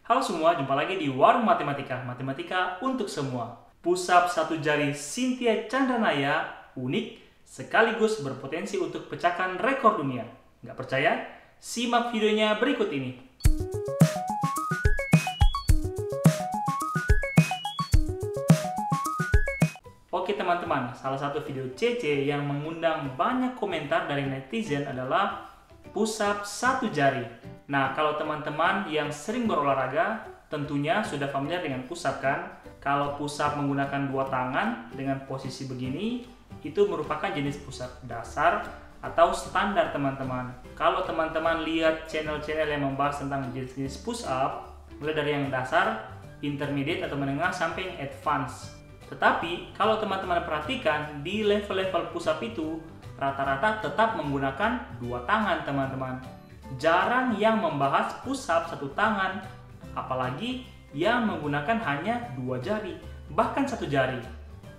Halo semua, jumpa lagi di Warung Matematika, Matematika untuk semua. Push-up satu jari Cynthia Chandranaya unik sekaligus berpotensi untuk pecahkan rekor dunia. Nggak percaya? Simak videonya berikut ini. Oke teman-teman, salah satu video CC yang mengundang banyak komentar dari netizen adalah push-up satu jari. Nah, kalau teman-teman yang sering berolahraga, tentunya sudah familiar dengan push-up kan? Kalau push-up menggunakan dua tangan dengan posisi begini, itu merupakan jenis push-up dasar atau standar teman-teman. Kalau teman-teman lihat channel-channel yang membahas tentang jenis-jenis push-up, mulai dari yang dasar, intermediate atau menengah sampai yang advance. Tetapi, kalau teman-teman perhatikan, di level-level push-up itu, rata-rata tetap menggunakan dua tangan teman-teman. Jarang yang membahas push-up satu tangan, apalagi yang menggunakan hanya dua jari, bahkan satu jari.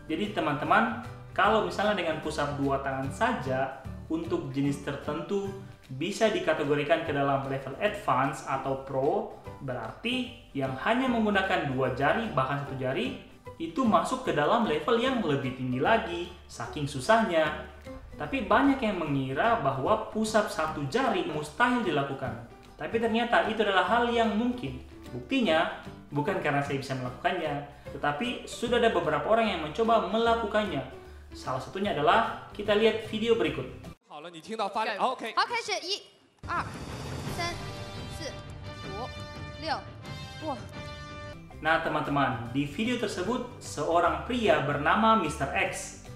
Jadi teman-teman, kalau misalnya dengan push-up dua tangan saja, untuk jenis tertentu bisa dikategorikan ke dalam level advance atau pro, berarti yang hanya menggunakan dua jari, bahkan satu jari, itu masuk ke dalam level yang lebih tinggi lagi, saking susahnya. Tapi banyak yang mengira bahwa push-up satu jari mustahil dilakukan. Tapi ternyata itu adalah hal yang mungkin. Buktinya, bukan karena saya bisa melakukannya, tetapi sudah ada beberapa orang yang mencoba melakukannya. Salah satunya adalah kita lihat video berikut. 好了，你听到发力 ，OK。好，开始，1、2、3、4、5、6，哇！ Nah teman-teman, di video tersebut seorang pria bernama Mr. X.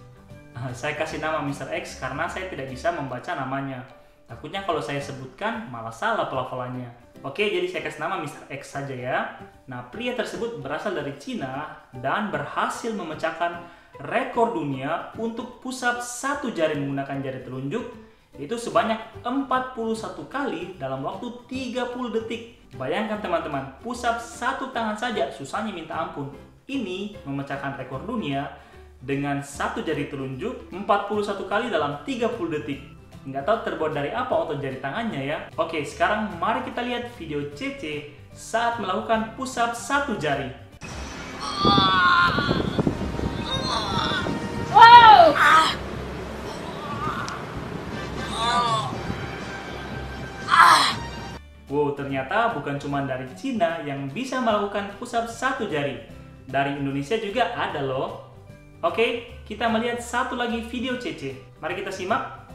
Saya kasih nama Mr. X karena saya tidak bisa membaca namanya. Takutnya kalau saya sebutkan malah salah pelafalannya. Oke, jadi saya kasih nama Mr. X saja ya. Nah, pria tersebut berasal dari Cina dan berhasil memecahkan rekor dunia untuk push-up satu jari menggunakan jari telunjuk, itu sebanyak 41 kali dalam waktu 30 detik. Bayangkan teman-teman, push-up satu tangan saja susahnya minta ampun. Ini memecahkan rekor dunia dengan satu jari telunjuk 41 kali dalam 30 detik. Nggak tahu terbuat dari apa otot jari tangannya ya. Oke, sekarang mari kita lihat video CC saat melakukan push-up satu jari. Wow! Wow, ternyata bukan cuma dari Cina yang bisa melakukan push-up satu jari. Dari Indonesia juga ada loh. Oke, kita melihat satu lagi video CC. Mari kita simak.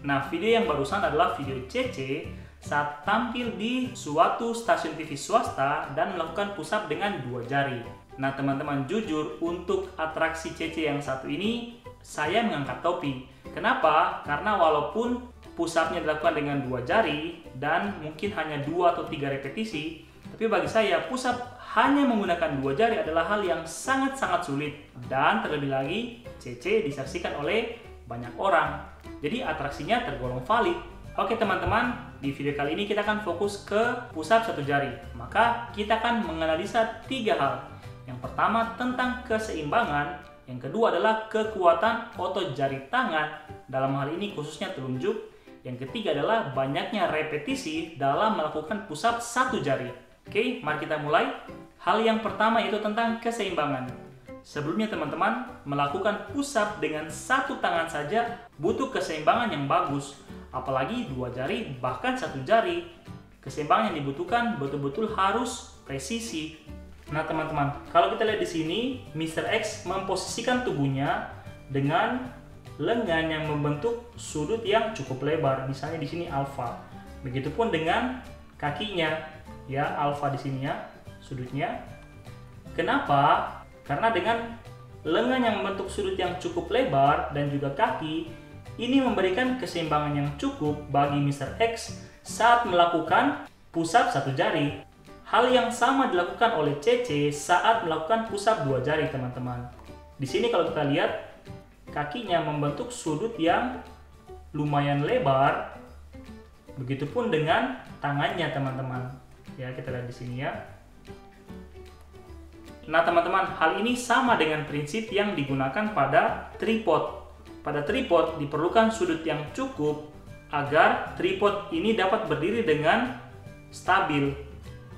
Nah, video yang barusan adalah video CC saat tampil di suatu stasiun TV swasta dan melakukan push-up dengan dua jari. Nah teman-teman, jujur untuk atraksi CC yang satu ini saya mengangkat topi. Kenapa? Karena walaupun push-up-nya dilakukan dengan dua jari dan mungkin hanya 2 atau 3 repetisi, tapi bagi saya push-up hanya menggunakan dua jari adalah hal yang sangat-sangat sulit. Dan terlebih lagi CC disaksikan oleh banyak orang, jadi atraksinya tergolong valid. Oke teman-teman, di video kali ini kita akan fokus ke push-up satu jari. Maka kita akan menganalisa 3 hal. Yang pertama tentang keseimbangan, yang kedua adalah kekuatan otot jari tangan, dalam hal ini khususnya telunjuk. Yang ketiga adalah banyaknya repetisi dalam melakukan push-up satu jari. Oke, mari kita mulai. Hal yang pertama itu tentang keseimbangan. Sebelumnya teman-teman, melakukan push-up dengan satu tangan saja butuh keseimbangan yang bagus. Apalagi dua jari, bahkan satu jari. Keseimbangan yang dibutuhkan betul-betul harus presisi. Nah teman-teman, kalau kita lihat di sini, Mr. X memposisikan tubuhnya dengan lengan yang membentuk sudut yang cukup lebar. Misalnya di sini alfa. Begitupun dengan kakinya, ya alfa di sini ya, sudutnya. Kenapa? Karena dengan lengan yang membentuk sudut yang cukup lebar dan juga kaki, ini memberikan keseimbangan yang cukup bagi Mr. X saat melakukan push-up satu jari. Hal yang sama dilakukan oleh CC saat melakukan push-up dua jari teman-teman. Di sini kalau kita lihat, kakinya membentuk sudut yang lumayan lebar. Begitupun dengan tangannya teman-teman. Ya, kita lihat di sini ya. Nah teman-teman, hal ini sama dengan prinsip yang digunakan pada tripod. pada tripod diperlukan sudut yang cukup agar tripod ini dapat berdiri dengan stabil.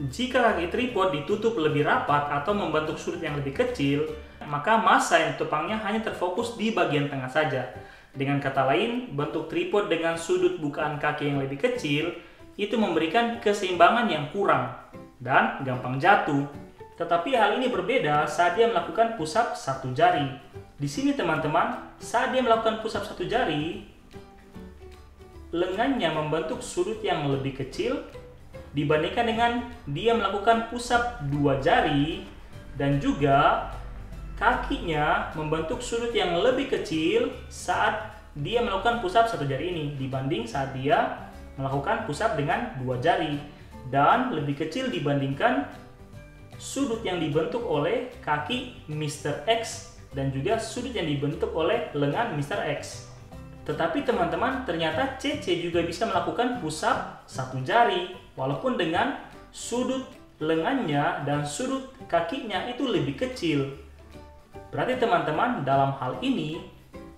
Jika kaki tripod ditutup lebih rapat atau membentuk sudut yang lebih kecil, maka massa yang ditopangnya hanya terfokus di bagian tengah saja. Dengan kata lain, bentuk tripod dengan sudut bukaan kaki yang lebih kecil itu memberikan keseimbangan yang kurang dan gampang jatuh. Tetapi hal ini berbeda saat dia melakukan push up satu jari. Di sini teman-teman, saat dia melakukan push up satu jari, lengannya membentuk sudut yang lebih kecil dibandingkan dengan dia melakukan push up dua jari, dan juga kakinya membentuk sudut yang lebih kecil saat dia melakukan push up satu jari ini dibanding saat dia melakukan push up dengan dua jari, dan lebih kecil dibandingkan sudut yang dibentuk oleh kaki Mr. X dan juga sudut yang dibentuk oleh lengan Mr. X. Tetapi teman-teman, ternyata CC juga bisa melakukan push up satu jari walaupun dengan sudut lengannya dan sudut kakinya itu lebih kecil. Berarti teman-teman, dalam hal ini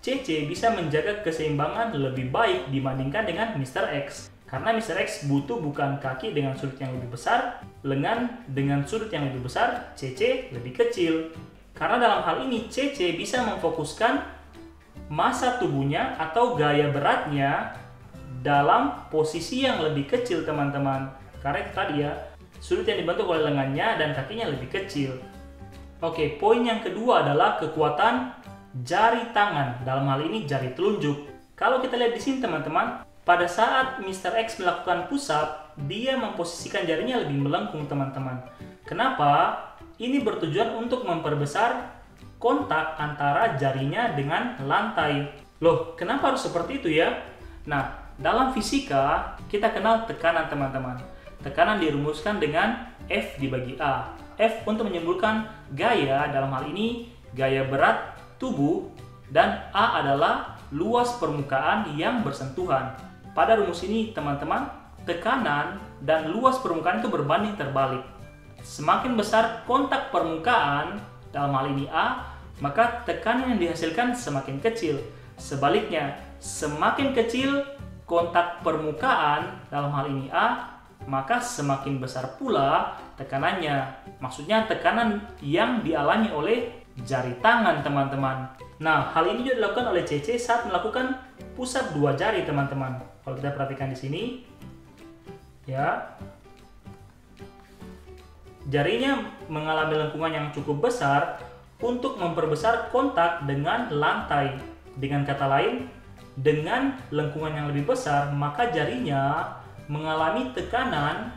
CC bisa menjaga keseimbangan lebih baik dibandingkan dengan Mr. X. Karena Mr. X butuh bukan kaki dengan sudut yang lebih besar, lengan dengan sudut yang lebih besar, CC lebih kecil. Karena dalam hal ini CC bisa memfokuskan massa tubuhnya atau gaya beratnya dalam posisi yang lebih kecil teman-teman. Karena itu tadi ya, sudut yang dibentuk oleh lengannya dan kakinya lebih kecil. Oke, poin yang kedua adalah kekuatan jari tangan, dalam hal ini jari telunjuk. Kalau kita lihat di sini teman-teman, pada saat Mr. X melakukan push up, dia memposisikan jarinya lebih melengkung teman-teman. Kenapa? Ini bertujuan untuk memperbesar kontak antara jarinya dengan lantai. Loh, kenapa harus seperti itu ya? Nah, dalam fisika kita kenal tekanan teman-teman. Tekanan dirumuskan dengan F dibagi A. F untuk menyebutkan gaya, dalam hal ini gaya berat tubuh, dan A adalah luas permukaan yang bersentuhan. Pada rumus ini teman-teman, tekanan dan luas permukaan itu berbanding terbalik. Semakin besar kontak permukaan, dalam hal ini A, maka tekanan yang dihasilkan semakin kecil. Sebaliknya, semakin kecil kontak permukaan, dalam hal ini A, maka semakin besar pula tekanannya. Maksudnya tekanan yang dialami oleh jari tangan teman-teman. Nah, hal ini juga dilakukan oleh CC saat melakukan push up dua jari teman-teman. Kalau kita perhatikan di sini, ya, jarinya mengalami lengkungan yang cukup besar untuk memperbesar kontak dengan lantai. Dengan kata lain, dengan lengkungan yang lebih besar, maka jarinya mengalami tekanan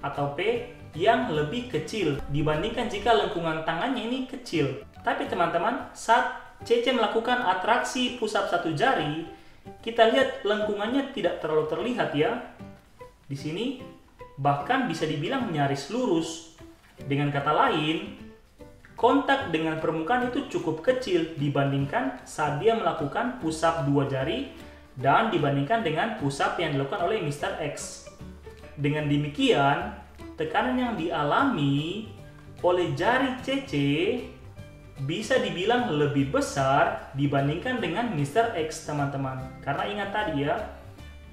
atau P yang lebih kecil dibandingkan jika lengkungan tangannya ini kecil. Tapi teman-teman, saat CC melakukan atraksi push up satu jari, kita lihat lengkungannya tidak terlalu terlihat ya. Di sini bahkan bisa dibilang nyaris lurus. Dengan kata lain, kontak dengan permukaan itu cukup kecil dibandingkan saat dia melakukan push up dua jari dan dibandingkan dengan push up yang dilakukan oleh Mr. X. Dengan demikian, tekanan yang dialami oleh jari CC bisa dibilang lebih besar dibandingkan dengan Mr. X teman-teman. Karena ingat tadi ya,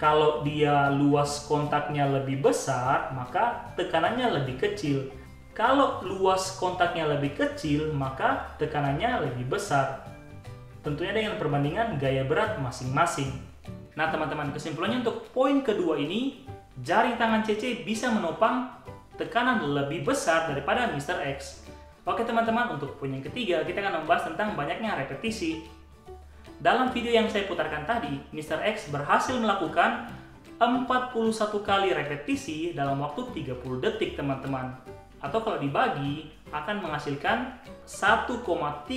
kalau dia luas kontaknya lebih besar, maka tekanannya lebih kecil. Kalau luas kontaknya lebih kecil, maka tekanannya lebih besar. Tentunya dengan perbandingan gaya berat masing-masing. Nah teman-teman, kesimpulannya untuk poin kedua ini, jari tangan CC bisa menopang tekanan lebih besar daripada Mr. X. Oke teman-teman, untuk poin yang ketiga kita akan membahas tentang banyaknya repetisi. Dalam video yang saya putarkan tadi, Mr. X berhasil melakukan 41 kali repetisi dalam waktu 30 detik teman-teman. Atau kalau dibagi, akan menghasilkan 1,37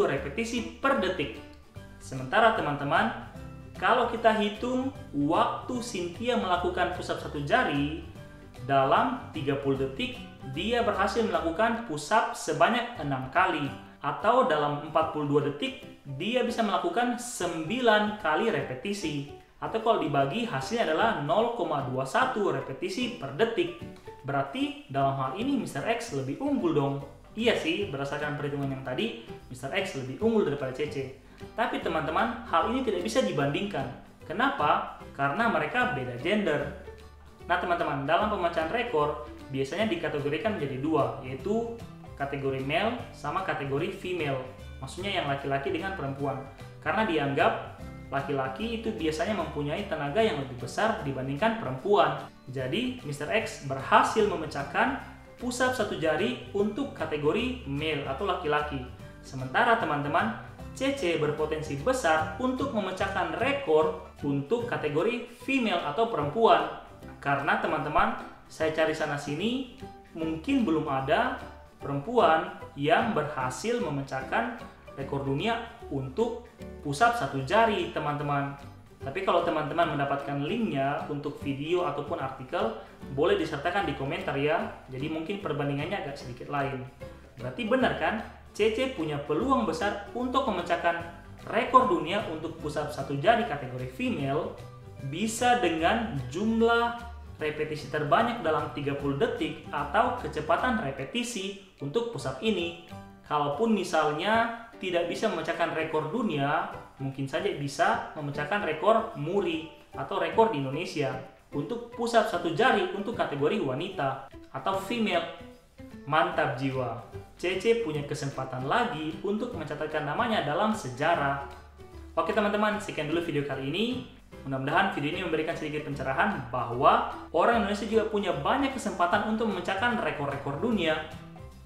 repetisi per detik. Sementara teman-teman, kalau kita hitung waktu Cynthia melakukan push up satu jari, dalam 30 detik, dia berhasil melakukan push up sebanyak 6 kali. Atau dalam 42 detik, dia bisa melakukan 9 kali repetisi. Atau kalau dibagi, hasilnya adalah 0,21 repetisi per detik. Berarti dalam hal ini Mr. X lebih unggul dong. Iya sih, berdasarkan perhitungan yang tadi, Mr. X lebih unggul daripada CC. Tapi teman-teman, hal ini tidak bisa dibandingkan. Kenapa? Karena mereka beda gender. Nah teman-teman, dalam pemecahan rekor biasanya dikategorikan menjadi dua, yaitu kategori male sama kategori female. Maksudnya yang laki-laki dengan perempuan. Karena dianggap laki-laki itu biasanya mempunyai tenaga yang lebih besar dibandingkan perempuan. Jadi Mr. X berhasil memecahkan push up 1 jari untuk kategori male atau laki-laki. Sementara teman-teman, CC berpotensi besar untuk memecahkan rekor untuk kategori female atau perempuan. Karena teman-teman, saya cari sana-sini, mungkin belum ada perempuan yang berhasil memecahkan rekor dunia untuk push up 1 jari, teman-teman. Tapi kalau teman-teman mendapatkan linknya untuk video ataupun artikel, boleh disertakan di komentar ya. Jadi mungkin perbandingannya agak sedikit lain. Berarti benar kan? CC punya peluang besar untuk memecahkan rekor dunia untuk push up 1 jari kategori female bisa dengan jumlah repetisi terbanyak dalam 30 detik atau kecepatan repetisi untuk push up ini. Kalaupun misalnya tidak bisa memecahkan rekor dunia, mungkin saja bisa memecahkan rekor muri atau rekor di Indonesia untuk push up 1 jari untuk kategori wanita atau female. Mantap jiwa, CC punya kesempatan lagi untuk mencatatkan namanya dalam sejarah. Oke teman-teman, sekian dulu video kali ini. Mudah-mudahan video ini memberikan sedikit pencerahan bahwa orang Indonesia juga punya banyak kesempatan untuk memecahkan rekor-rekor dunia.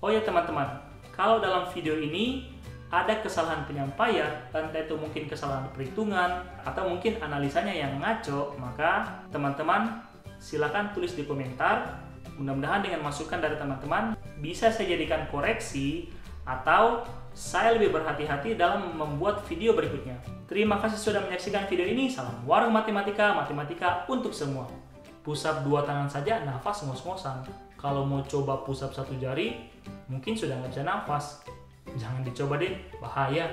Oh ya teman-teman, kalau dalam video ini ada kesalahan penyampaian, entah itu mungkin kesalahan perhitungan atau mungkin analisanya yang ngaco, maka teman-teman silakan tulis di komentar. Mudah-mudahan dengan masukan dari teman-teman bisa saya jadikan koreksi atau saya lebih berhati-hati dalam membuat video berikutnya. Terima kasih sudah menyaksikan video ini. Salam warung matematika, matematika untuk semua. Push up 2 tangan saja nafas ngos-ngosan. Kalau mau coba push up 1 jari, mungkin sudah nggak bisa nafas. Jangan dicoba deh, bahaya.